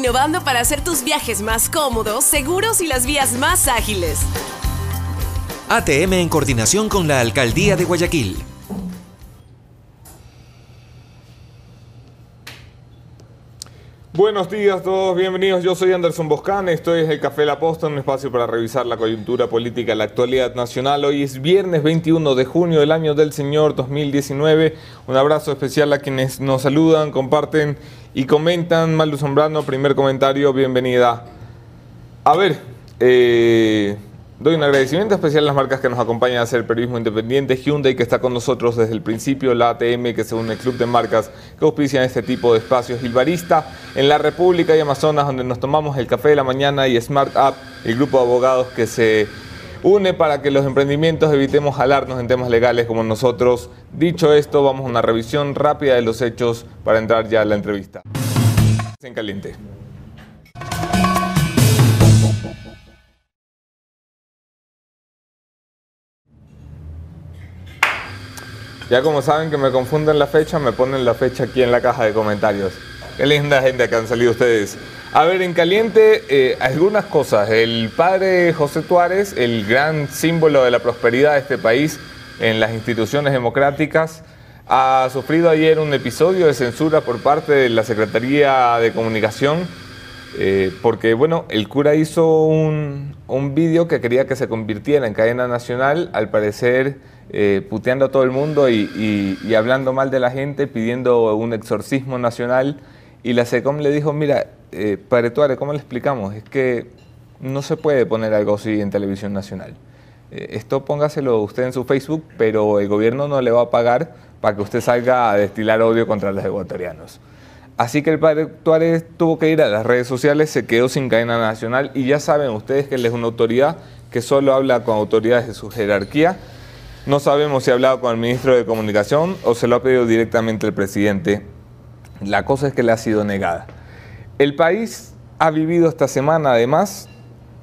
innovando para hacer tus viajes más cómodos, seguros y las vías más ágiles. ATM en coordinación con la Alcaldía de Guayaquil. Buenos días a todos, bienvenidos. Yo soy Anderson Boscán, esto es el Café La Posta, un espacio para revisar la coyuntura política, la actualidad nacional. Hoy es viernes 21 de junio del año del Señor 2019. Un abrazo especial a quienes nos saludan, comparten y comentan. Malu Zambrano, primer comentario, bienvenida. A ver, doy un agradecimiento especial a las marcas que nos acompañan a hacer periodismo independiente. Hyundai, que está con nosotros desde el principio, la ATM, que se une al club de marcas que auspician este tipo de espacios. Gilbarista, en la República y Amazonas, donde nos tomamos el café de la mañana, y Smart App, el grupo de abogados que se une para que los emprendimientos evitemos jalarnos en temas legales como nosotros. Dicho esto, vamos a una revisión rápida de los hechos para entrar ya a la entrevista. En caliente. Ya como saben que me confunden la fecha, me ponen la fecha aquí en la caja de comentarios. Qué linda gente que han salido ustedes. A ver, en caliente, algunas cosas. El padre José Tuárez, el gran símbolo de la prosperidad de este país en las instituciones democráticas, ha sufrido ayer un episodio de censura por parte de la Secretaría de Comunicación, porque, bueno, el cura hizo un vídeo que quería que se convirtiera en cadena nacional, al parecer puteando a todo el mundo y hablando mal de la gente, pidiendo un exorcismo nacional. Y la SECOM le dijo: mira, padre Tuárez, ¿cómo le explicamos? Es que no se puede poner algo así en televisión nacional. Esto póngaselo usted en su Facebook, pero el gobierno no le va a pagar para que usted salga a destilar odio contra los ecuatorianos. Así que el padre Tuárez tuvo que ir a las redes sociales, se quedó sin cadena nacional, y ya saben ustedes que él es una autoridad que solo habla con autoridades de su jerarquía. No sabemos si ha hablado con el ministro de Comunicación o se lo ha pedido directamente el presidente. La cosa es que le ha sido negada. El país ha vivido esta semana, además,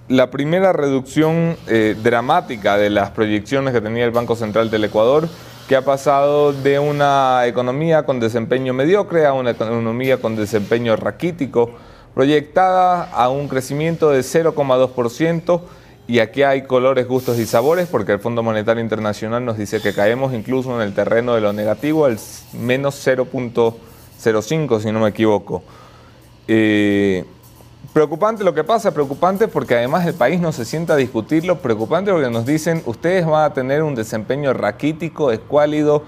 la primera reducción dramática de las proyecciones que tenía el Banco Central del Ecuador, que ha pasado de una economía con desempeño mediocre a una economía con desempeño raquítico, proyectada a un crecimiento de 0,2%. Y aquí hay colores, gustos y sabores, porque el Fondo Monetario Internacional nos dice que caemos incluso en el terreno de lo negativo, al menos 0,05, si no me equivoco. Preocupante lo que pasa, preocupante porque además el país no se sienta a discutirlo, preocupante porque nos dicen: ustedes van a tener un desempeño raquítico, escuálido,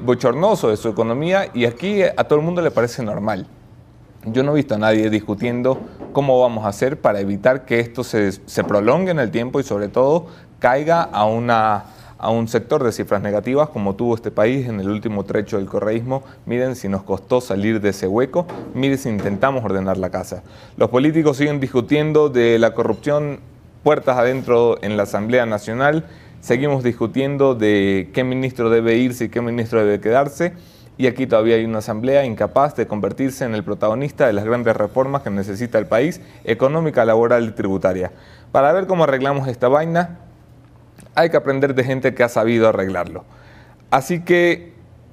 bochornoso de su economía, y aquí a todo el mundo le parece normal. Yo no he visto a nadie discutiendo cómo vamos a hacer para evitar que esto se prolongue en el tiempo y, sobre todo, caiga a un sector de cifras negativas como tuvo este país en el último trecho del correísmo. Miren si nos costó salir de ese hueco, miren si intentamos ordenar la casa. Los políticos siguen discutiendo de la corrupción puertas adentro en la Asamblea Nacional, seguimos discutiendo de qué ministro debe irse y qué ministro debe quedarse. Y aquí todavía hay una asamblea incapaz de convertirse en el protagonista de las grandes reformas que necesita el país, económica, laboral y tributaria. Para ver cómo arreglamos esta vaina, hay que aprender de gente que ha sabido arreglarlo. Así que,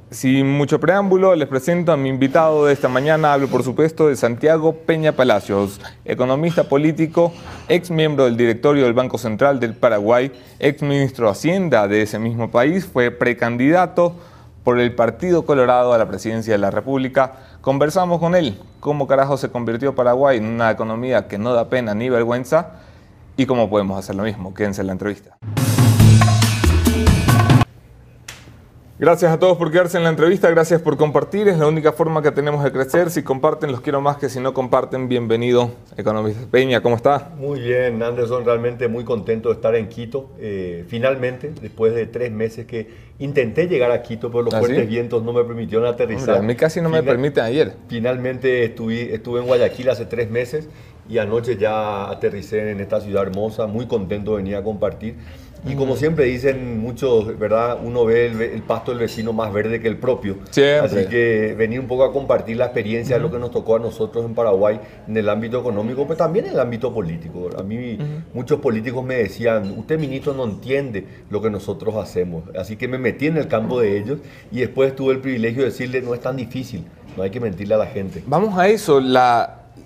sin mucho preámbulo, les presento a mi invitado de esta mañana. Hablo, por supuesto, de Santiago Peña Palacios, economista político, ex miembro del directorio del Banco Central del Paraguay, ex ministro de Hacienda de ese mismo país, fue precandidato por el Partido Colorado a la presidencia de la República. Conversamos con él cómo carajo se convirtió Paraguay en una economía que no da pena ni vergüenza y cómo podemos hacer lo mismo. Quédense en la entrevista. Gracias a todos por quedarse en la entrevista, gracias por compartir, es la única forma que tenemos de crecer. Si comparten, los quiero más que si no comparten. Bienvenido, economista Peña, ¿cómo está? Muy bien, Anderson, realmente muy contento de estar en Quito. Finalmente, después de 3 meses que intenté llegar a Quito, pero los fuertes vientos no me permitieron aterrizar. A mí casi no me permiten ayer. Finalmente estuve en Guayaquil hace 3 meses y anoche ya aterricé en esta ciudad hermosa, muy contento de venir a compartir. Y como siempre dicen muchos, ¿verdad? Uno ve el pasto del vecino más verde que el propio. Siempre. Así que venir un poco a compartir la experiencia de lo que nos tocó a nosotros en Paraguay en el ámbito económico, pero también en el ámbito político. A mí muchos políticos me decían: usted, ministro, no entiende lo que nosotros hacemos. Así que me metí en el campo de ellos y después tuve el privilegio de decirle: no es tan difícil, no hay que mentirle a la gente. Vamos a eso.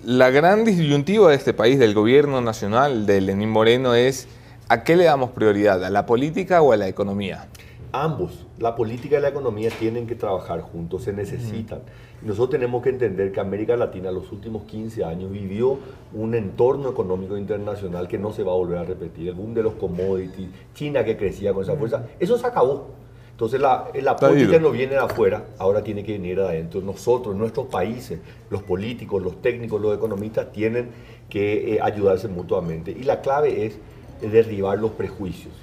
La gran disyuntiva de este país, del gobierno nacional, de Lenín Moreno, es ¿a qué le damos prioridad? ¿A la política o a la economía? Ambos, la política y la economía tienen que trabajar juntos, se necesitan. Nosotros tenemos que entender que América Latina los últimos 15 años vivió un entorno económico internacional que no se va a volver a repetir. El boom de los commodities, China que crecía con esa fuerza, eso se acabó. Entonces la política no viene de afuera, ahora tiene que venir de adentro. Nosotros, nuestros países, los políticos, los técnicos, los economistas tienen que ayudarse mutuamente. Y la clave es derribar los prejuicios.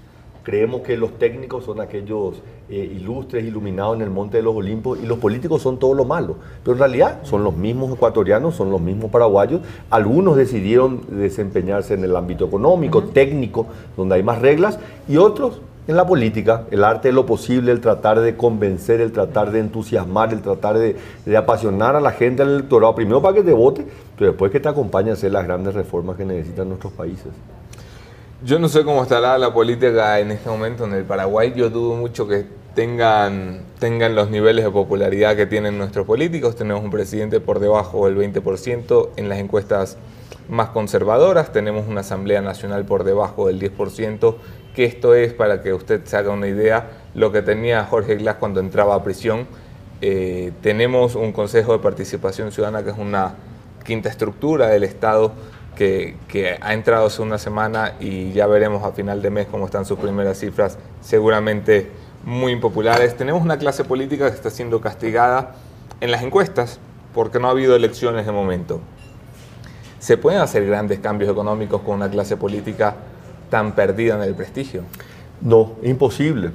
Creemos que los técnicos son aquellos ilustres, iluminados en el Monte de los Olimpos, y los políticos son todo lo malo. Pero en realidad son los mismos ecuatorianos, son los mismos paraguayos. Algunos decidieron desempeñarse en el ámbito económico, técnico, donde hay más reglas, y otros en la política, el arte de lo posible, el tratar de convencer, el tratar de entusiasmar, el tratar de apasionar a la gente, al electorado, primero para que te vote, pero después que te acompañe a hacer las grandes reformas que necesitan nuestros países. Yo no sé cómo estará la política en este momento en el Paraguay. Yo dudo mucho que tengan los niveles de popularidad que tienen nuestros políticos. Tenemos un presidente por debajo del 20% en las encuestas más conservadoras. Tenemos una Asamblea Nacional por debajo del 10%, que esto es, para que usted se haga una idea, lo que tenía Jorge Glass cuando entraba a prisión. Tenemos un Consejo de Participación Ciudadana, que es una quinta estructura del Estado, que ha entrado hace una semana, y ya veremos a final de mes cómo están sus primeras cifras, seguramente muy impopulares. Tenemos una clase política que está siendo castigada en las encuestas porque no ha habido elecciones de momento. ¿Se pueden hacer grandes cambios económicos con una clase política tan perdida en el prestigio? No, es imposible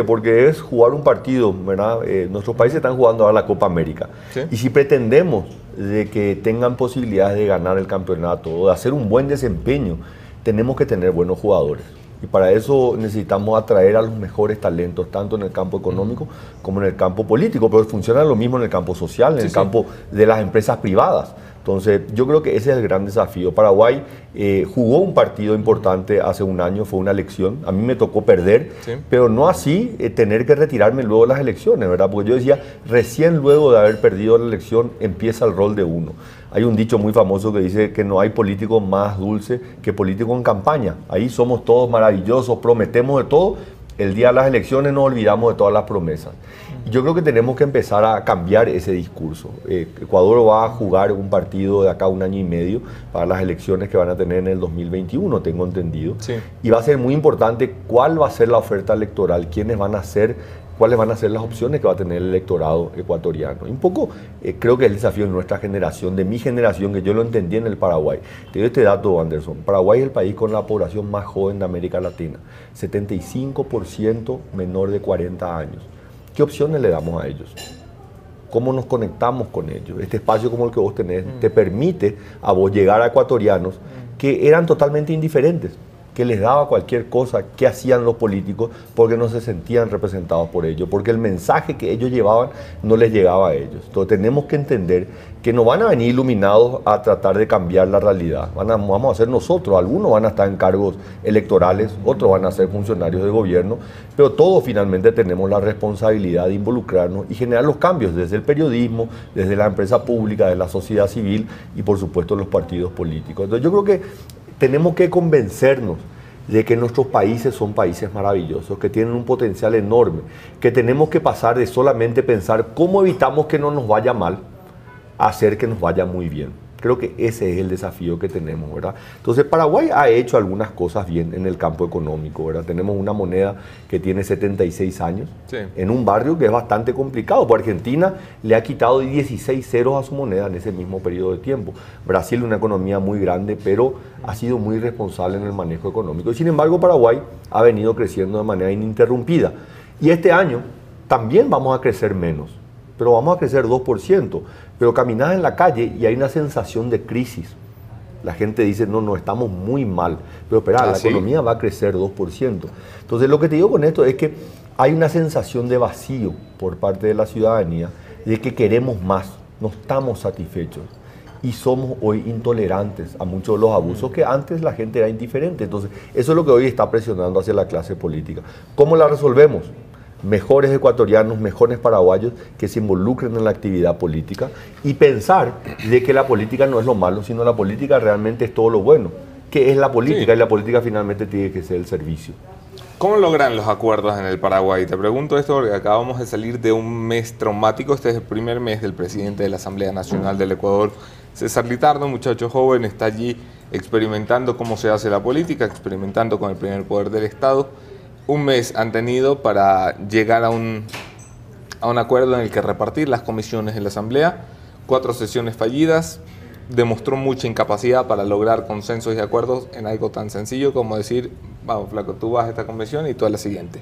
porque es jugar un partido, ¿verdad? Nuestros países están jugando ahora la Copa América. ¿Sí? Y si pretendemos de que tengan posibilidades de ganar el campeonato o de hacer un buen desempeño, tenemos que tener buenos jugadores. Y para eso necesitamos atraer a los mejores talentos, tanto en el campo económico como en el campo político, pero funciona lo mismo en el campo social, en el campo de las empresas privadas. Entonces, yo creo que ese es el gran desafío. Paraguay jugó un partido importante hace un año, fue una elección. A mí me tocó perder, pero no así tener que retirarme luego de las elecciones, ¿verdad? Porque yo decía, recién luego de haber perdido la elección empieza el rol de uno. Hay un dicho muy famoso que dice que no hay político más dulce que político en campaña. Ahí somos todos maravillosos, prometemos de todo. El día de las elecciones nos olvidamos de todas las promesas. Y yo creo que tenemos que empezar a cambiar ese discurso. Ecuador va a jugar un partido de acá a un año y medio para las elecciones que van a tener en el 2021, tengo entendido. Sí. Y va a ser muy importante cuál va a ser la oferta electoral, cuáles van a ser las opciones que va a tener el electorado ecuatoriano. Y un poco creo que es el desafío de nuestra generación, de mi generación, que yo lo entendí en el Paraguay. Te doy este dato, Anderson. Paraguay es el país con la población más joven de América Latina, 75% menor de 40 años. ¿Qué opciones le damos a ellos? ¿Cómo nos conectamos con ellos? Este espacio como el que vos tenés te permite a vos llegar a ecuatorianos que eran totalmente indiferentes, que les daba cualquier cosa que hacían los políticos porque no se sentían representados por ellos, porque el mensaje que ellos llevaban no les llegaba a ellos. Entonces tenemos que entender que no van a venir iluminados a tratar de cambiar la realidad. Vamos a ser nosotros, algunos van a estar en cargos electorales, otros van a ser funcionarios de gobierno, pero todos finalmente tenemos la responsabilidad de involucrarnos y generar los cambios desde el periodismo, desde la empresa pública, desde la sociedad civil y por supuesto los partidos políticos. Entonces yo creo que tenemos que convencernos de que nuestros países son países maravillosos, que tienen un potencial enorme, que tenemos que pasar de solamente pensar cómo evitamos que no nos vaya mal a hacer que nos vaya muy bien. Creo que ese es el desafío que tenemos, ¿verdad? Entonces Paraguay ha hecho algunas cosas bien en el campo económico, ¿verdad? Tenemos una moneda que tiene 76 años, en un barrio que es bastante complicado, porque Argentina le ha quitado 16 ceros a su moneda en ese mismo periodo de tiempo. Brasil es una economía muy grande, pero ha sido muy responsable en el manejo económico. Y sin embargo Paraguay ha venido creciendo de manera ininterrumpida. Y este año también vamos a crecer menos, pero vamos a crecer 2%. Pero caminás en la calle y hay una sensación de crisis. La gente dice, no, estamos muy mal. Pero espera, la economía va a crecer 2%. Entonces lo que te digo con esto es que hay una sensación de vacío por parte de la ciudadanía, de que queremos más, no estamos satisfechos. Y somos hoy intolerantes a muchos de los abusos que antes la gente era indiferente. Entonces eso es lo que hoy está presionando hacia la clase política. ¿Cómo la resolvemos? mejores ecuatorianos, mejores paraguayos que se involucren en la actividad política y pensar de que la política no es lo malo, sino la política realmente es todo lo bueno, que es la política, Sí. y la política finalmente tiene que ser el servicio. ¿Cómo logran los acuerdos en el Paraguay? Te pregunto esto porque acabamos de salir de un mes traumático. Este es el primer mes del presidente de la Asamblea Nacional del Ecuador, César Litardo, muchacho joven, está allí experimentando cómo se hace la política, experimentando con el primer poder del Estado. Un mes han tenido para llegar a un acuerdo en el que repartir las comisiones en la Asamblea, 4 sesiones fallidas, demostró mucha incapacidad para lograr consensos y acuerdos en algo tan sencillo como decir, vamos flaco, tú vas a esta convención y tú a la siguiente.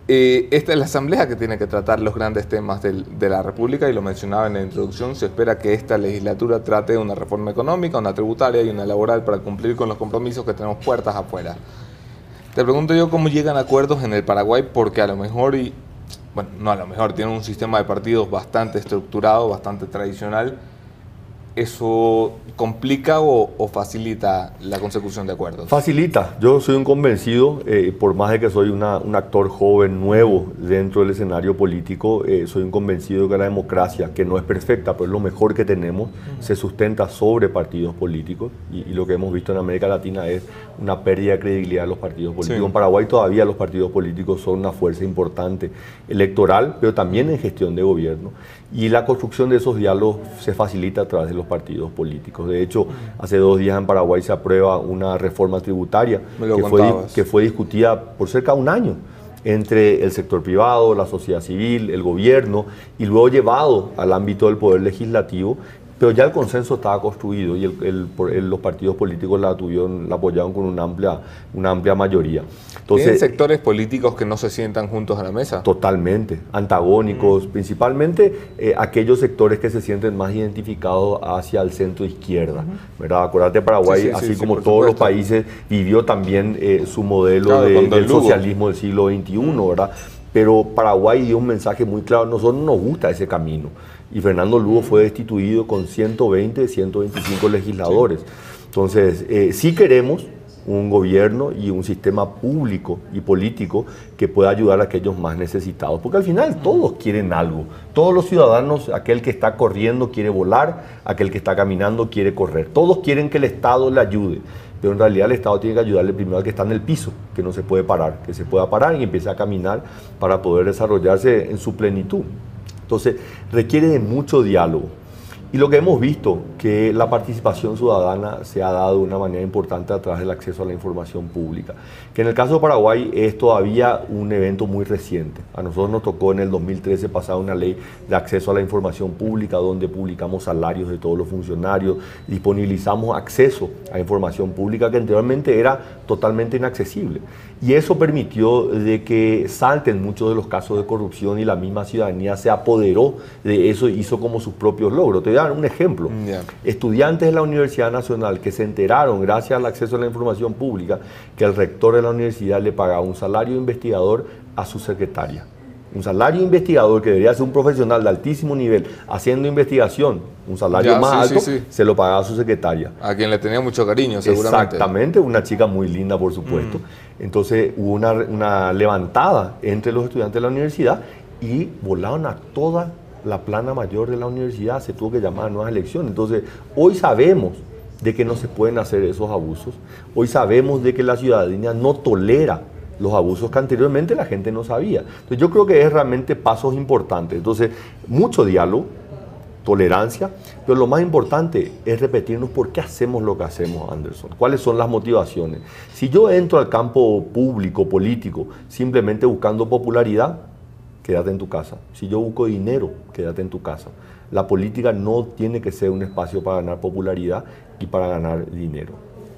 Esta es la Asamblea que tiene que tratar los grandes temas de la República, y lo mencionaba en la introducción, se espera que esta legislatura trate una reforma económica, una tributaria y una laboral para cumplir con los compromisos que tenemos puertas afuera. Te pregunto yo cómo llegan a acuerdos en el Paraguay, porque a lo mejor, bueno, no a lo mejor, tienen un sistema de partidos bastante estructurado, bastante tradicional. ¿Eso complica o facilita la consecución de acuerdos? Facilita. Yo soy un convencido, por más de que soy un actor joven, nuevo dentro del escenario político, soy un convencido que la democracia, que no es perfecta, pero es lo mejor que tenemos, se sustenta sobre partidos políticos, y lo que hemos visto en América Latina es una pérdida de credibilidad de los partidos políticos. Sí. En Paraguay todavía los partidos políticos son una fuerza importante electoral, pero también en gestión de gobierno, y la construcción de esos diálogos se facilita a través de los partidos políticos. De hecho, hace 2 días en Paraguay se aprueba una reforma tributaria que fue discutida por cerca de un año entre el sector privado, la sociedad civil, el gobierno, y luego llevado al ámbito del poder legislativo. Pero ya el consenso estaba construido y los partidos políticos la apoyaron con una amplia mayoría. Entonces, ¿tienen sectores políticos que no se sientan juntos a la mesa? Totalmente, antagónicos, principalmente aquellos sectores que se sienten más identificados hacia el centro izquierda, ¿verdad? Acuérdate, Paraguay, así como todos los países, vivió también su modelo del socialismo del siglo XXI, ¿verdad? Pero Paraguay dio un mensaje muy claro: a nosotros no nos gusta ese camino. Y Fernando Lugo fue destituido con 125 legisladores. Entonces, sí queremos un gobierno y un sistema público y político que pueda ayudar a aquellos más necesitados. Porque al final todos quieren algo. Todos los ciudadanos, aquel que está corriendo quiere volar, aquel que está caminando quiere correr. Todos quieren que el Estado le ayude. Pero en realidad el Estado tiene que ayudarle primero al que está en el piso, que no se puede parar, que se pueda parar y empiece a caminar para poder desarrollarse en su plenitud. Entonces, requiere de mucho diálogo. Y lo que hemos visto, que la participación ciudadana se ha dado de una manera importante a través del acceso a la información pública, que en el caso de Paraguay es todavía un evento muy reciente. A nosotros nos tocó en el 2013 pasar una ley de acceso a la información pública, donde publicamos salarios de todos los funcionarios, disponibilizamos acceso a información pública que anteriormente era totalmente inaccesible. Y eso permitió de que salten muchos de los casos de corrupción, y la misma ciudadanía se apoderó de eso y hizo como sus propios logros. Te voy a dar un ejemplo. Estudiantes de la Universidad Nacional que se enteraron, gracias al acceso a la información pública, que el rector de la universidad le pagaba un salario de investigador a su secretaria. Un salario de investigador que debería ser un profesional de altísimo nivel haciendo investigación, un salario más alto, se lo pagaba a su secretaria. A quien le tenía mucho cariño, seguramente. Exactamente, una chica muy linda, por supuesto. Entonces hubo una levantada entre los estudiantes de la universidad y volaron a toda la plana mayor de la universidad, se tuvo que llamar a nuevas elecciones. Entonces, hoy sabemos de que no se pueden hacer esos abusos, hoy sabemos de que la ciudadanía no tolera los abusos que anteriormente la gente no sabía. Entonces, yo creo que es realmente pasos importantes. Entonces, mucho diálogo, tolerancia, pero lo más importante es repetirnos por qué hacemos lo que hacemos, Anderson. ¿Cuáles son las motivaciones? Si yo entro al campo público, político, simplemente buscando popularidad, quédate en tu casa. Si yo busco dinero, quédate en tu casa. La política no tiene que ser un espacio para ganar popularidad y para ganar dinero.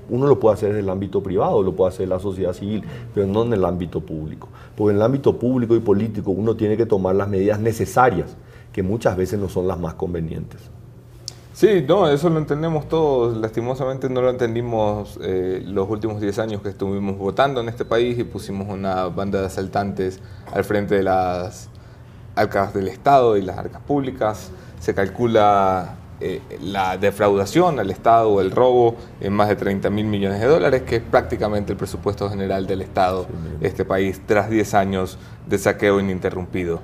Uno lo puede hacer en el ámbito privado, lo puede hacer en la sociedad civil, pero no en el ámbito público. Porque en el ámbito público y político uno tiene que tomar las medidas necesarias, que muchas veces no son las más convenientes. Sí, no, eso lo entendemos todos. Lastimosamente no lo entendimos los últimos 10 años que estuvimos votando en este país y pusimos una banda de asaltantes al frente de las arcas del Estado y las arcas públicas. Se calcula la defraudación al Estado o el robo en más de 30.000 millones de dólares, que es prácticamente el presupuesto general del Estado de este país tras 10 años de saqueo ininterrumpido.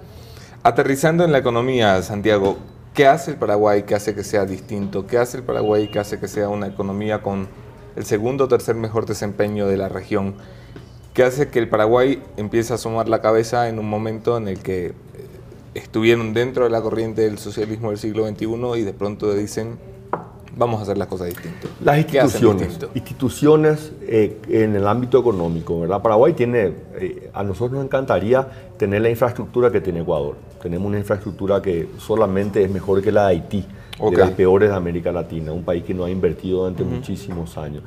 Aterrizando en la economía, Santiago, ¿qué hace el Paraguay que hace que sea distinto? ¿Qué hace el Paraguay que hace que sea una economía con el segundo o tercer mejor desempeño de la región? ¿Qué hace que el Paraguay empiece a asomar la cabeza en un momento en el que estuvieron dentro de la corriente del socialismo del siglo XXI y de pronto dicen, vamos a hacer las cosas distintas? Las instituciones en el ámbito económico, ¿verdad? Paraguay tiene, a nosotros nos encantaría tener la infraestructura que tiene Ecuador. Tenemos una infraestructura que solamente es mejor que la de Haití, de las peores de América Latina, un país que no ha invertido durante muchísimos años.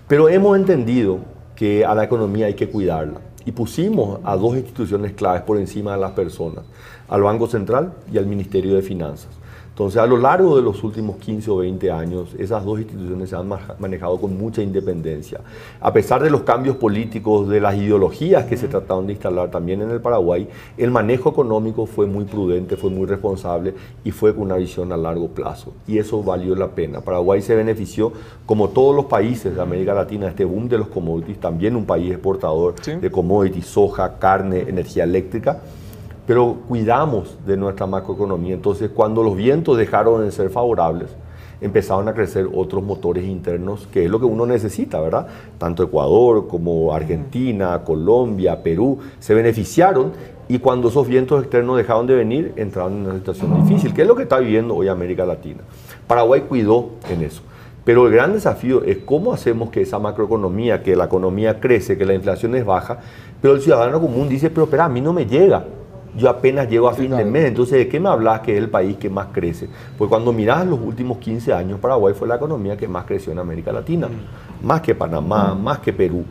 Pero hemos entendido que a la economía hay que cuidarla y pusimos a dos instituciones claves por encima de las personas, al Banco Central y al Ministerio de Finanzas. Entonces, a lo largo de los últimos 15 o 20 años, esas dos instituciones se han manejado con mucha independencia. A pesar de los cambios políticos, de las ideologías que se trataron de instalar también en el Paraguay, el manejo económico fue muy prudente, fue muy responsable y fue con una visión a largo plazo. Y eso valió la pena. Paraguay se benefició, como todos los países de América Latina, de este boom de los commodities, también un país exportador de commodities, soja, carne, energía eléctrica. Pero cuidamos de nuestra macroeconomía. Entonces, cuando los vientos dejaron de ser favorables, empezaron a crecer otros motores internos, que es lo que uno necesita, ¿verdad? Tanto Ecuador como Argentina, Colombia, Perú, se beneficiaron y cuando esos vientos externos dejaron de venir, entraron en una situación difícil, que es lo que está viviendo hoy América Latina. Paraguay cuidó en eso. Pero el gran desafío es cómo hacemos que esa macroeconomía, que la economía crece, que la inflación es baja, pero el ciudadano común dice, pero espera, a mí no me llega. Yo apenas llego a fin de mes, entonces ¿de qué me hablas que es el país que más crece? Pues cuando mirás los últimos 15 años, Paraguay fue la economía que más creció en América Latina, más que Panamá, más que Perú.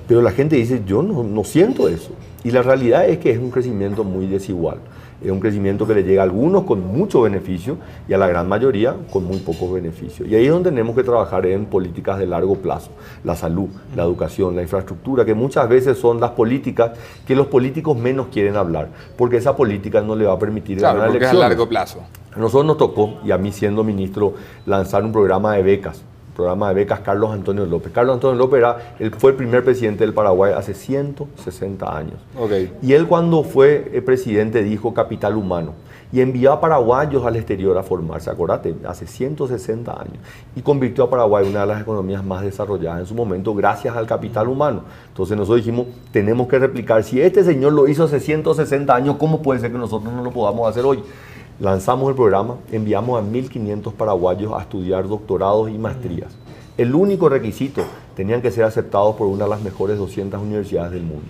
Pero la gente dice, yo no siento eso. Y la realidad es que es un crecimiento muy desigual. Es un crecimiento que le llega a algunos con mucho beneficio y a la gran mayoría con muy pocos beneficios. Y ahí es donde tenemos que trabajar en políticas de largo plazo. La salud, la educación, la infraestructura, que muchas veces son las políticas que los políticos menos quieren hablar, porque esa política no le va a permitir ganar elecciones. Porque es a largo plazo. A nosotros nos tocó, y a mí siendo ministro, lanzar un programa de becas. Programa de becas Carlos Antonio López. Carlos Antonio López fue el primer presidente del Paraguay hace 160 años. Y él cuando fue presidente dijo capital humano y envió a paraguayos al exterior a formarse, acordate, hace 160 años. Y convirtió a Paraguay en una de las economías más desarrolladas en su momento gracias al capital humano. Entonces nosotros dijimos, tenemos que replicar. Si este señor lo hizo hace 160 años, ¿cómo puede ser que nosotros no lo podamos hacer hoy? Lanzamos el programa, enviamos a 1.500 paraguayos a estudiar doctorados y maestrías. El único requisito, tenían que ser aceptados por una de las mejores 200 universidades del mundo.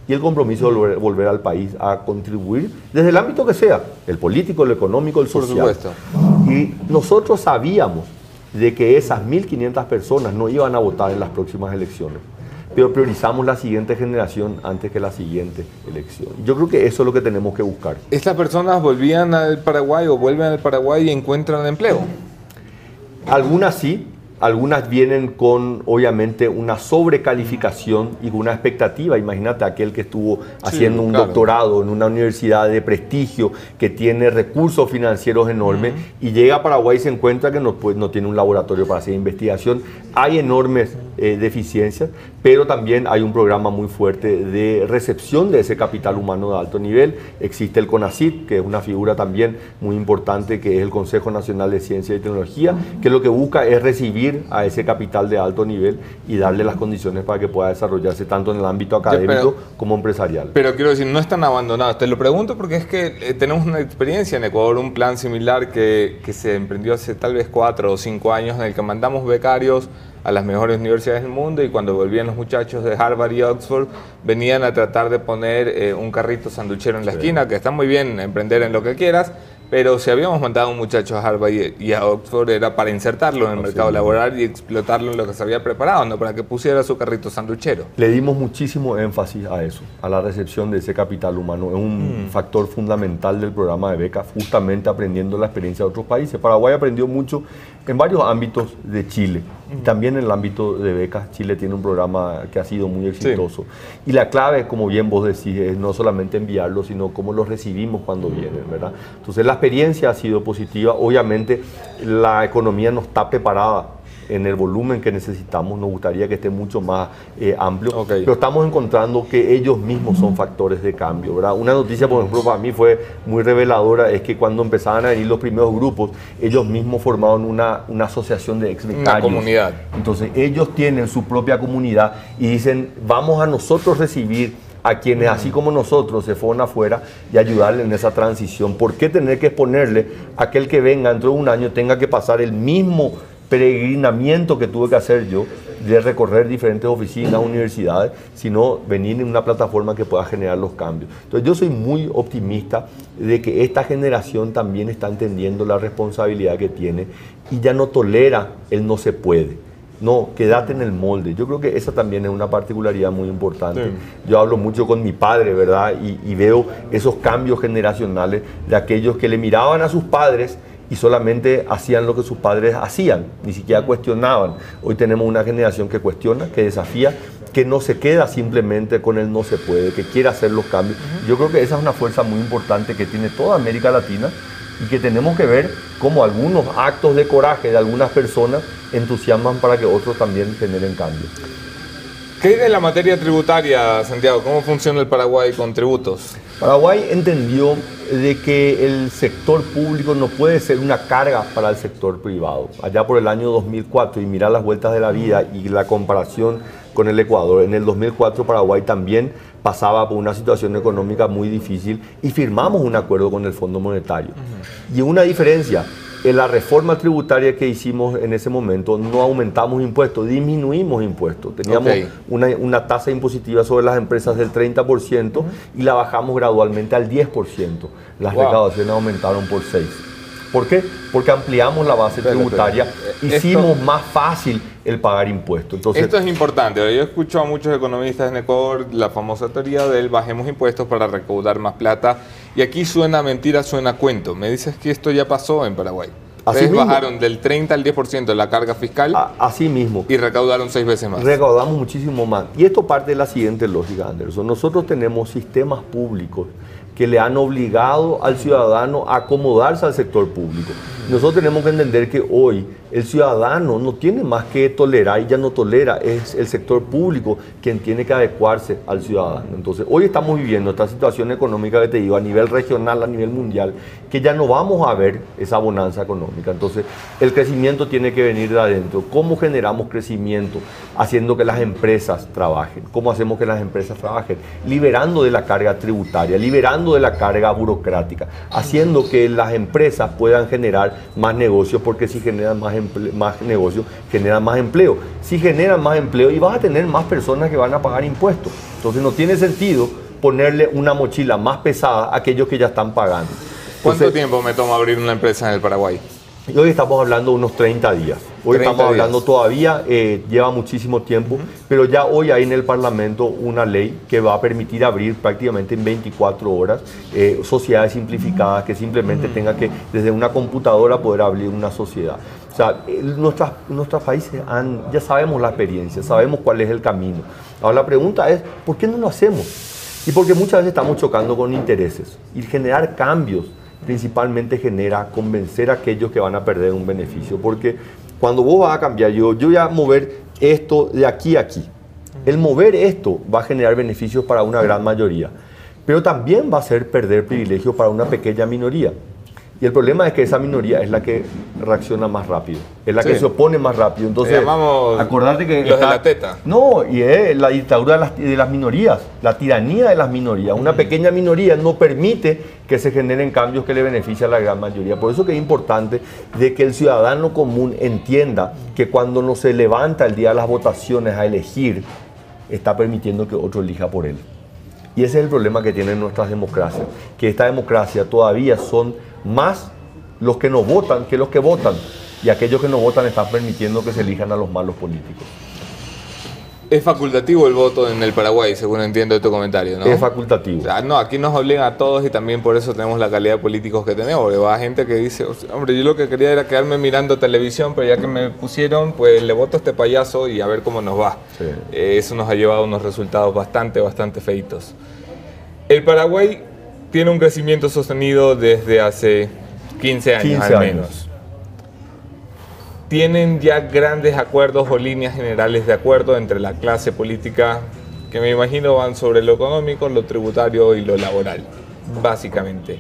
Y el compromiso de volver al país a contribuir desde el ámbito que sea, el político, el económico, el social. Por supuesto. Y nosotros sabíamos de que esas 1.500 personas no iban a votar en las próximas elecciones, pero priorizamos la siguiente generación antes que la siguiente elección. Yo creo que eso es lo que tenemos que buscar. ¿Estas personas volvían al Paraguay o vuelven al Paraguay y encuentran empleo? Algunas sí, algunas vienen con, obviamente, una sobrecalificación y con una expectativa. Imagínate aquel que estuvo haciendo un doctorado en una universidad de prestigio, que tiene recursos financieros enormes, y llega a Paraguay y se encuentra que no tiene un laboratorio para hacer investigación. Hay enormes deficiencias, pero también hay un programa muy fuerte de recepción de ese capital humano de alto nivel. Existe el CONACYT, que es una figura también muy importante, que es el Consejo Nacional de Ciencia y Tecnología, que lo que busca es recibir a ese capital de alto nivel y darle las condiciones para que pueda desarrollarse tanto en el ámbito académico como empresarial. Pero quiero decir, no están abandonados. Te lo pregunto porque es que tenemos una experiencia en Ecuador, un plan similar que se emprendió hace tal vez 4 o 5 años, en el que mandamos becarios a las mejores universidades del mundo, y cuando volvían los muchachos de Harvard y Oxford venían a tratar de poner un carrito sanduchero en la esquina, que está muy bien emprender en lo que quieras, pero si habíamos mandado a un muchacho a Harvard y a Oxford era para insertarlo en el mercado laboral y explotarlo en lo que se había preparado, no para que pusiera su carrito sanduchero. Le dimos muchísimo énfasis a eso, a la recepción de ese capital humano. Es un factor fundamental del programa de becas, justamente aprendiendo la experiencia de otros países. Paraguay aprendió mucho en varios ámbitos de Chile. Y también en el ámbito de becas, Chile tiene un programa que ha sido muy exitoso. Y la clave, como bien vos decís, es no solamente enviarlos, sino cómo los recibimos cuando vienen, ¿verdad? Entonces las experiencia ha sido positiva. Obviamente la economía no está preparada en el volumen que necesitamos, nos gustaría que esté mucho más amplio, pero estamos encontrando que ellos mismos son factores de cambio, ¿verdad? Una noticia, por ejemplo, para mí fue muy reveladora, es que cuando empezaban a venir los primeros grupos, ellos mismos formaron una asociación de ex-becarios. Una comunidad. Entonces ellos tienen su propia comunidad y dicen, vamos a nosotros recibir a quienes así como nosotros se fueron afuera y ayudarle en esa transición. ¿Por qué tener que exponerle a aquel que venga dentro de un año tenga que pasar el mismo peregrinamiento que tuve que hacer yo de recorrer diferentes oficinas, universidades, sino venir en una plataforma que pueda generar los cambios? Entonces yo soy muy optimista de que esta generación también está entendiendo la responsabilidad que tiene y ya no tolera el no se puede. No, quédate en el molde. Yo creo que esa también es una particularidad muy importante. Sí. Yo hablo mucho con mi padre, ¿verdad? Y veo esos cambios generacionales de aquellos que le miraban a sus padres y solamente hacían lo que sus padres hacían, ni siquiera cuestionaban. Hoy tenemos una generación que cuestiona, que desafía, que no se queda simplemente con el no se puede, que quiere hacer los cambios. Yo creo que esa es una fuerza muy importante que tiene toda América Latina y que tenemos que ver cómo algunos actos de coraje de algunas personas entusiasman para que otros también generen cambios. ¿Qué hay de la materia tributaria, Santiago? ¿Cómo funciona el Paraguay con tributos? Paraguay entendió de que el sector público no puede ser una carga para el sector privado. Allá por el año 2004, y mirar las vueltas de la vida y la comparación con el Ecuador, en el 2004 Paraguay también pasaba por una situación económica muy difícil y firmamos un acuerdo con el Fondo Monetario. Y una diferencia, en la reforma tributaria que hicimos en ese momento no aumentamos impuestos, disminuimos impuestos. Teníamos una tasa impositiva sobre las empresas del 30% y la bajamos gradualmente al 10%. Las recaudaciones aumentaron por 6%. ¿Por qué? Porque ampliamos la base tributaria, hicimos más fácil el pagar impuestos. Entonces, esto es importante. Yo escucho a muchos economistas en Ecuador la famosa teoría del bajemos impuestos para recaudar más plata. Y aquí suena mentira, suena cuento. Me dices que esto ya pasó en Paraguay. Ustedes bajaron del 30 al 10% de la carga fiscal. Así mismo. Y recaudaron 6 veces más. Recaudamos muchísimo más. Y esto parte de la siguiente lógica, Anderson. Nosotros tenemos sistemas públicos que le han obligado al ciudadano a acomodarse al sector público. Nosotros tenemos que entender que hoy el ciudadano no tiene más que tolerar y ya no tolera, es el sector público quien tiene que adecuarse al ciudadano. Entonces, hoy estamos viviendo esta situación económica que te digo a nivel regional, a nivel mundial, que ya no vamos a ver esa bonanza económica. Entonces, el crecimiento tiene que venir de adentro. ¿Cómo generamos crecimiento? Haciendo que las empresas trabajen. ¿Cómo hacemos que las empresas trabajen? Liberando de la carga tributaria, liberando de la carga burocrática, haciendo que las empresas puedan generar más negocios, porque si generan más negocios, generan más empleo. Si generan más empleo, y vas a tener más personas que van a pagar impuestos. Entonces no tiene sentido ponerle una mochila más pesada a aquellos que ya están pagando. ¿Cuánto tiempo me toma abrir una empresa en el Paraguay? Y hoy estamos hablando de unos 30 días. Hoy estamos hablando todavía, lleva muchísimo tiempo, pero ya hoy hay en el Parlamento una ley que va a permitir abrir prácticamente en 24 horas sociedades simplificadas, que simplemente tenga que desde una computadora poder abrir una sociedad. O sea, nuestros países ya sabemos la experiencia, sabemos cuál es el camino. Ahora la pregunta es, ¿por qué no lo hacemos? Y porque muchas veces estamos chocando con intereses y generar cambios principalmente genera convencer a aquellos que van a perder un beneficio, porque cuando vos vas a cambiar, yo voy a mover esto de aquí a aquí. El mover esto va a generar beneficios para una gran mayoría, pero también va a hacer perder privilegios para una pequeña minoría. Y el problema es que esa minoría es la que reacciona más rápido, es la que se opone más rápido. Entonces, acordate que los de la teta. No, y es la dictadura de las minorías, la tiranía de las minorías. Una pequeña minoría no permite que se generen cambios que le beneficien a la gran mayoría. Por eso que es importante de que el ciudadano común entienda que cuando no se levanta el día de las votaciones a elegir, está permitiendo que otro elija por él. Y ese es el problema que tienen nuestras democracias, que esta democracia todavía son más los que no votan que los que votan, y aquellos que no votan están permitiendo que se elijan a los malos políticos. Es facultativo el voto en el Paraguay, según entiendo de tu comentario, ¿no? Es facultativo. O sea, no, aquí nos obligan a todos y también por eso tenemos la calidad de políticos que tenemos. Porque va gente que dice, hombre, yo lo que quería era quedarme mirando televisión, pero ya que me pusieron, pues le voto a este payaso y a ver cómo nos va. Sí. Eso nos ha llevado a unos resultados bastante feitos. El Paraguay tiene un crecimiento sostenido desde hace 15 años 15 al años. menos. ¿Tienen ya grandes acuerdos o líneas generales de acuerdo entre la clase política, que me imagino van sobre lo económico, lo tributario y lo laboral, básicamente?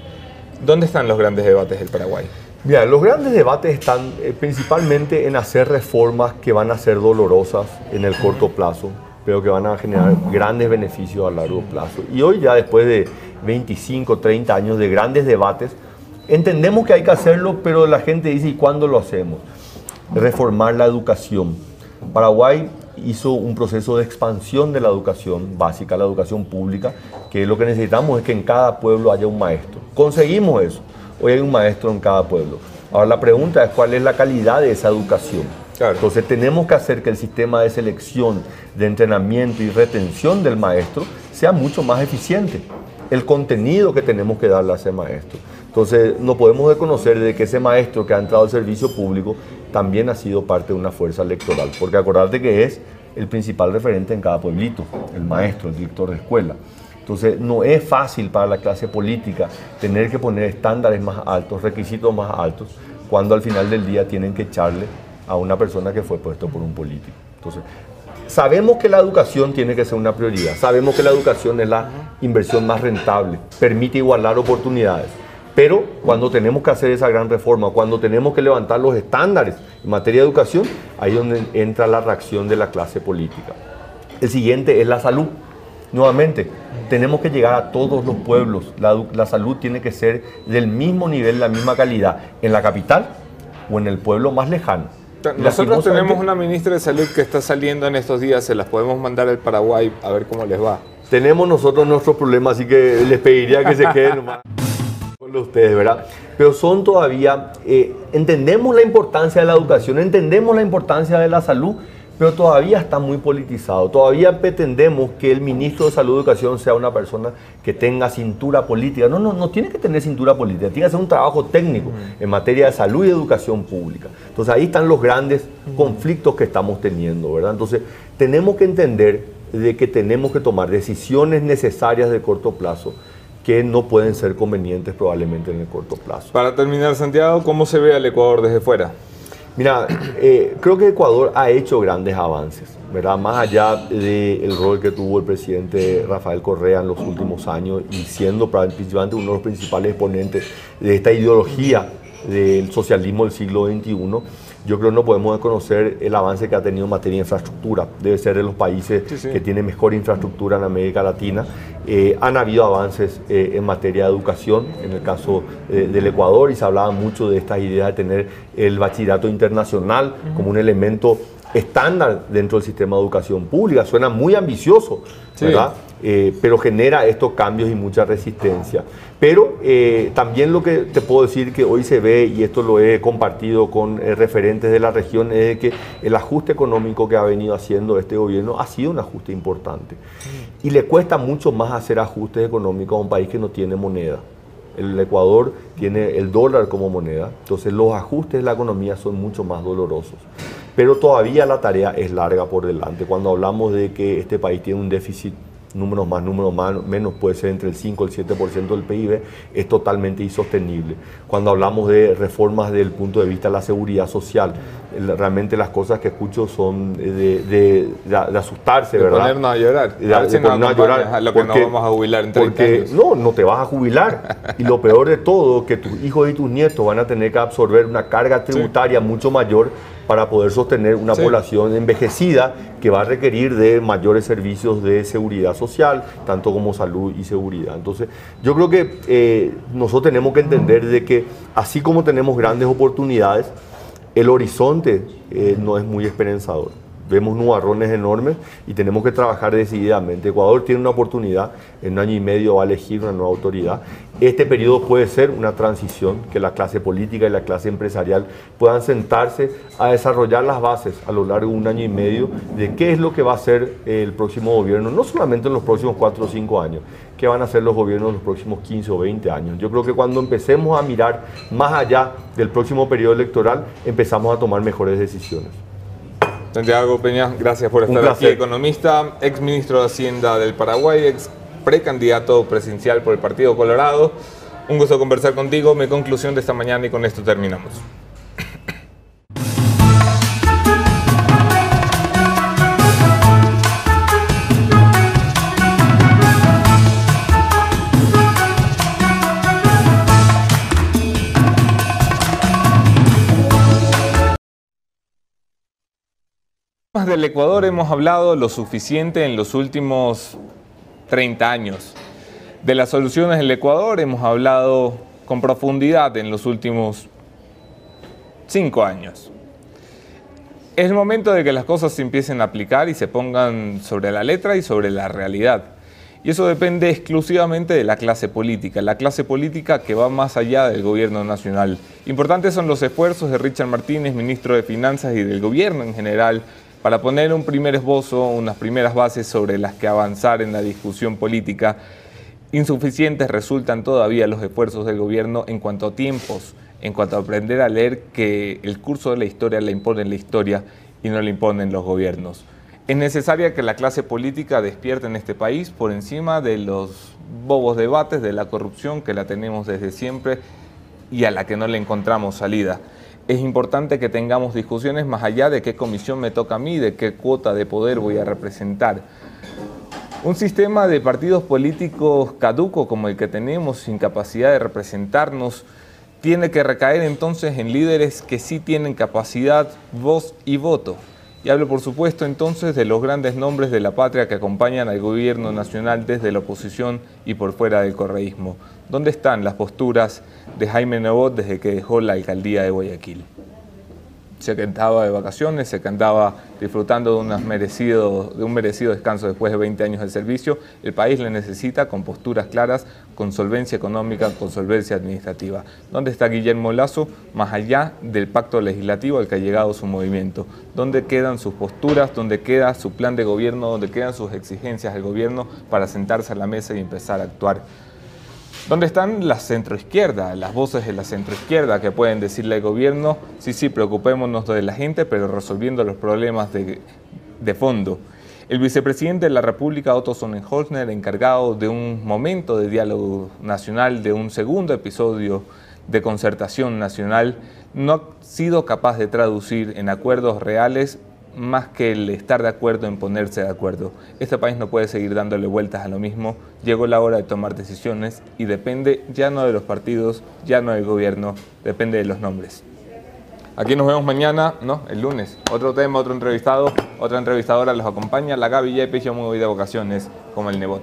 ¿Dónde están los grandes debates del Paraguay? Mira, los grandes debates están principalmente en hacer reformas que van a ser dolorosas en el corto plazo, pero que van a generar grandes beneficios a largo plazo. Y hoy ya después de 25, 30 años de grandes debates, entendemos que hay que hacerlo, pero la gente dice, ¿y cuándo lo hacemos? Reformar la educación. Paraguay hizo un proceso de expansión de la educación básica, la educación pública, que lo que necesitamos es que en cada pueblo haya un maestro. Conseguimos eso. Hoy hay un maestro en cada pueblo. Ahora la pregunta es cuál es la calidad de esa educación. Claro. Entonces tenemos que hacer que el sistema de selección, de entrenamiento y retención del maestro sea mucho más eficiente. El contenido que tenemos que darle a ese maestro. Entonces no podemos desconocer de que ese maestro que ha entrado al servicio público también ha sido parte de una fuerza electoral. Porque acordate que es el principal referente en cada pueblito, el maestro, el director de escuela. Entonces no es fácil para la clase política tener que poner estándares más altos, requisitos más altos, cuando al final del día tienen que echarle a una persona que fue puesto por un político. Entonces, sabemos que la educación tiene que ser una prioridad, sabemos que la educación es la inversión más rentable, permite igualar oportunidades, pero cuando tenemos que hacer esa gran reforma, cuando tenemos que levantar los estándares en materia de educación, ahí es donde entra la reacción de la clase política. El siguiente es la salud. Nuevamente, tenemos que llegar a todos los pueblos. La salud tiene que ser del mismo nivel, la misma calidad, en la capital o en el pueblo más lejano. Nosotros tenemos una ministra de Salud que está saliendo en estos días, se las podemos mandar al Paraguay a ver cómo les va. Tenemos nosotros nuestros problemas, así que les pediría que se queden nomás con ustedes, ¿verdad? Pero son todavía, entendemos la importancia de la educación, entendemos la importancia de la salud, pero todavía está muy politizado. Todavía pretendemos que el ministro de Salud y Educación sea una persona que tenga cintura política. No tiene que tener cintura política, tiene que hacer un trabajo técnico en materia de salud y educación pública. Entonces ahí están los grandes conflictos que estamos teniendo, ¿verdad? Entonces tenemos que entender de que tenemos que tomar decisiones necesarias de corto plazo que no pueden ser convenientes probablemente en el corto plazo. Para terminar, Santiago, ¿cómo se ve al Ecuador desde fuera? Mira, creo que Ecuador ha hecho grandes avances, ¿verdad? Más allá del rol que tuvo el presidente Rafael Correa en los últimos años y siendo principalmente uno de los principales exponentes de esta ideología del socialismo del siglo XXI, yo creo que no podemos desconocer el avance que ha tenido en materia de infraestructura. Debe ser de los países que tienen mejor infraestructura en América Latina. Han habido avances en materia de educación, en el caso del Ecuador, y se hablaba mucho de estas ideas de tener el bachillerato internacional como un elemento estándar dentro del sistema de educación pública. Suena muy ambicioso, ¿verdad? Pero genera estos cambios y mucha resistencia. Pero también lo que te puedo decir que hoy se ve, y esto lo he compartido con referentes de la región, es que el ajuste económico que ha venido haciendo este gobierno ha sido un ajuste importante. Y le cuesta mucho más hacer ajustes económicos a un país que no tiene moneda. El Ecuador tiene el dólar como moneda, entonces los ajustes de la economía son mucho más dolorosos. Pero todavía la tarea es larga por delante. Cuando hablamos de que este país tiene un déficit, números más, menos, puede ser entre el 5 y el 7% del PIB, es totalmente insostenible. Cuando hablamos de reformas desde el punto de vista de la seguridad social, realmente las cosas que escucho son de asustarse, de ¿verdad? Ponernos a llorar. De ponernos a llorar. A lo que nos vamos a jubilar en 30 años. No te vas a jubilar. Y lo peor de todo, que tus hijos y tus nietos van a tener que absorber una carga tributaria mucho mayor para poder sostener una población envejecida que va a requerir de mayores servicios de seguridad social, tanto como salud y seguridad. Entonces, yo creo que nosotros tenemos que entender de que así como tenemos grandes oportunidades, el horizonte no es muy esperanzador. Vemos nubarrones enormes y tenemos que trabajar decididamente. Ecuador tiene una oportunidad, en un año y medio va a elegir una nueva autoridad. Este periodo puede ser una transición, que la clase política y la clase empresarial puedan sentarse a desarrollar las bases a lo largo de un año y medio de qué es lo que va a hacer el próximo gobierno, no solamente en los próximos 4 o 5 años, qué van a hacer los gobiernos en los próximos 15 o 20 años. Yo creo que cuando empecemos a mirar más allá del próximo periodo electoral, empezamos a tomar mejores decisiones. Santiago Peña, gracias por estar aquí. Economista, ex ministro de Hacienda del Paraguay, ex precandidato presidencial por el Partido Colorado. Un gusto conversar contigo. Mi conclusión de esta mañana y con esto terminamos. Del Ecuador hemos hablado lo suficiente en los últimos 30 años. De las soluciones del Ecuador hemos hablado con profundidad en los últimos 5 años. Es el momento de que las cosas se empiecen a aplicar y se pongan sobre la letra y sobre la realidad. Y eso depende exclusivamente de la clase política que va más allá del gobierno nacional. Importantes son los esfuerzos de Richard Martínez, ministro de Finanzas, y del gobierno en general, para poner un primer esbozo, unas primeras bases sobre las que avanzar en la discusión política. Insuficientes resultan todavía los esfuerzos del gobierno en cuanto a tiempos, en cuanto a aprender a leer que el curso de la historia la impone la historia y no la imponen los gobiernos. Es necesaria que la clase política despierte en este país por encima de los bobos debates de la corrupción que la tenemos desde siempre y a la que no le encontramos salida. Es importante que tengamos discusiones más allá de qué comisión me toca a mí, de qué cuota de poder voy a representar. Un sistema de partidos políticos caduco como el que tenemos, sin capacidad de representarnos, tiene que recaer entonces en líderes que sí tienen capacidad, voz y voto. Y hablo, por supuesto, entonces de los grandes nombres de la patria que acompañan al gobierno nacional desde la oposición y por fuera del correísmo. ¿Dónde están las posturas de Jaime Nebot desde que dejó la alcaldía de Guayaquil? Se cantaba de vacaciones, se cantaba disfrutando de un merecido descanso después de 20 años de servicio. El país le necesita con posturas claras, con solvencia económica, con solvencia administrativa. ¿Dónde está Guillermo Lasso, más allá del pacto legislativo al que ha llegado su movimiento? ¿Dónde quedan sus posturas? ¿Dónde queda su plan de gobierno? ¿Dónde quedan sus exigencias al gobierno para sentarse a la mesa y empezar a actuar? ¿Dónde están la centroizquierda, las voces de la centroizquierda que pueden decirle al gobierno, sí, preocupémonos de la gente, pero resolviendo los problemas de fondo? El vicepresidente de la República, Otto Sonnenholzner, encargado de un momento de diálogo nacional, de un segundo episodio de concertación nacional, no ha sido capaz de traducir en acuerdos reales más que el estar de acuerdo en ponerse de acuerdo. Este país no puede seguir dándole vueltas a lo mismo. Llegó la hora de tomar decisiones y depende ya no de los partidos, ya no del gobierno, depende de los nombres. Aquí nos vemos mañana, el lunes. Otro tema, otro entrevistado, otra entrevistadora los acompaña. La Gaby Yepes, yo me voy de vacaciones como el Nebot.